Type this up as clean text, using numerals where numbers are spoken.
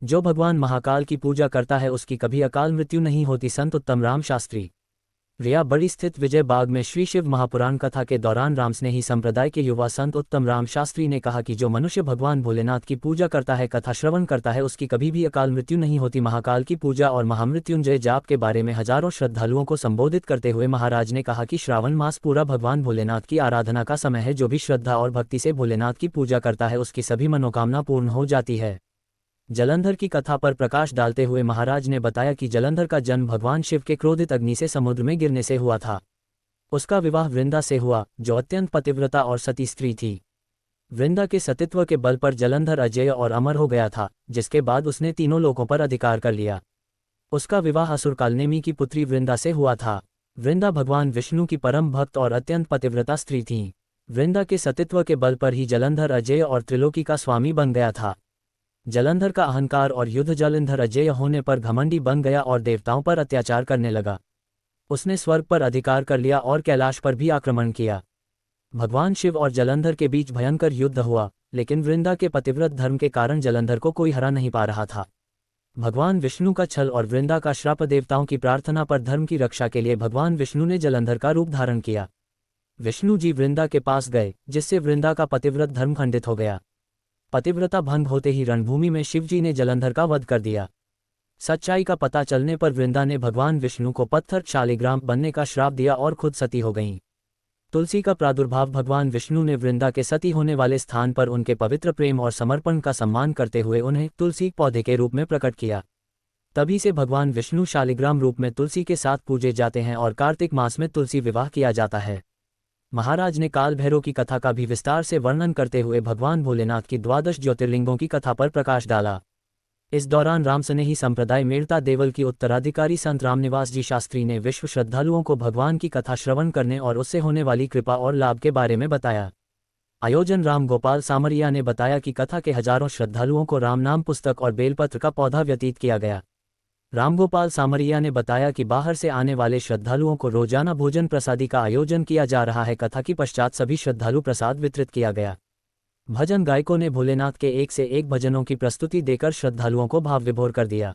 जो भगवान महाकाल की पूजा करता है उसकी कभी अकाल मृत्यु नहीं होती। संत उत्तम राम शास्त्री। रिया बड़ी स्थित विजय बाग में श्री शिव महापुराण कथा के दौरान रामस्नेही संप्रदाय के युवा संत उत्तम राम शास्त्री ने कहा कि जो मनुष्य भगवान भोलेनाथ की पूजा करता है, कथा श्रवण करता है, उसकी कभी भी अकाल मृत्यु नहीं होती। महाकाल की पूजा और महामृत्युंजय जाप के बारे में हजारों श्रद्धालुओं को संबोधित करते हुए महाराज ने कहा कि श्रावण मास पूरा भगवान भोलेनाथ की आराधना का समय है। जो भी श्रद्धा और भक्ति से भोलेनाथ की पूजा करता है उसकी सभी मनोकामना पूर्ण हो जाती है। जलंधर की कथा पर प्रकाश डालते हुए महाराज ने बताया कि जलंधर का जन्म भगवान शिव के क्रोधित अग्नि से समुद्र में गिरने से हुआ था। उसका विवाह वृंदा से हुआ, जो अत्यंत पतिव्रता और सती स्त्री थी। वृंदा के सतीत्व के बल पर जलंधर अजेय और अमर हो गया था, जिसके बाद उसने तीनों लोकों पर अधिकार कर लिया। उसका विवाह असुर कालनेमी की पुत्री वृंदा से हुआ था। वृंदा भगवान विष्णु की परम भक्त और अत्यंत पतिव्रता स्त्री थी। वृंदा के सतीत्व के बल पर ही जलंधर अजेय और त्रिलोकी का स्वामी बन गया था। जलंधर का अहंकार और युद्ध जलंधर अजेय होने पर घमंडी बन गया और देवताओं पर अत्याचार करने लगा। उसने स्वर्ग पर अधिकार कर लिया और कैलाश पर भी आक्रमण किया। भगवान शिव और जलंधर के बीच भयंकर युद्ध हुआ, लेकिन वृंदा के पतिव्रत धर्म के कारण जलंधर को कोई हरा नहीं पा रहा था। भगवान विष्णु का छल और वृंदा का श्राप, देवताओं की प्रार्थना पर धर्म की रक्षा के लिए भगवान विष्णु ने जलंधर का रूप धारण किया। विष्णु जी वृंदा के पास गए, जिससे वृंदा का पतिव्रत धर्म खंडित हो गया। पतिव्रता भंग होते ही रणभूमि में शिवजी ने जलंधर का वध कर दिया। सच्चाई का पता चलने पर वृंदा ने भगवान विष्णु को पत्थर शालिग्राम बनने का श्राप दिया और खुद सती हो गईं। तुलसी का प्रादुर्भाव। भगवान विष्णु ने वृंदा के सती होने वाले स्थान पर उनके पवित्र प्रेम और समर्पण का सम्मान करते हुए उन्हें तुलसी पौधे के रूप में प्रकट किया। तभी से भगवान विष्णु शालिग्राम रूप में तुलसी के साथ पूजे जाते हैं और कार्तिक मास में तुलसी विवाह किया जाता है। महाराज ने काल भैरव की कथा का भी विस्तार से वर्णन करते हुए भगवान भोलेनाथ की 12 ज्योतिर्लिंगों की कथा पर प्रकाश डाला। इस दौरान रामस्नेही संप्रदाय मेड़ता देवल की उत्तराधिकारी संत रामनिवास जी शास्त्री ने विश्व श्रद्धालुओं को भगवान की कथा श्रवण करने और उससे होने वाली कृपा और लाभ के बारे में बताया। आयोजन राम गोपाल सामरिया ने बताया कि कथा के हजारों श्रद्धालुओं को राम नाम पुस्तक और बेलपत्र का पौधा व्यतीत किया गया। रामगोपाल सामरिया ने बताया कि बाहर से आने वाले श्रद्धालुओं को रोजाना भोजन प्रसादी का आयोजन किया जा रहा है। कथा की पश्चात सभी श्रद्धालु प्रसाद वितरित किया गया। भजन गायकों ने भोलेनाथ के एक से एक भजनों की प्रस्तुति देकर श्रद्धालुओं को भाव विभोर कर दिया।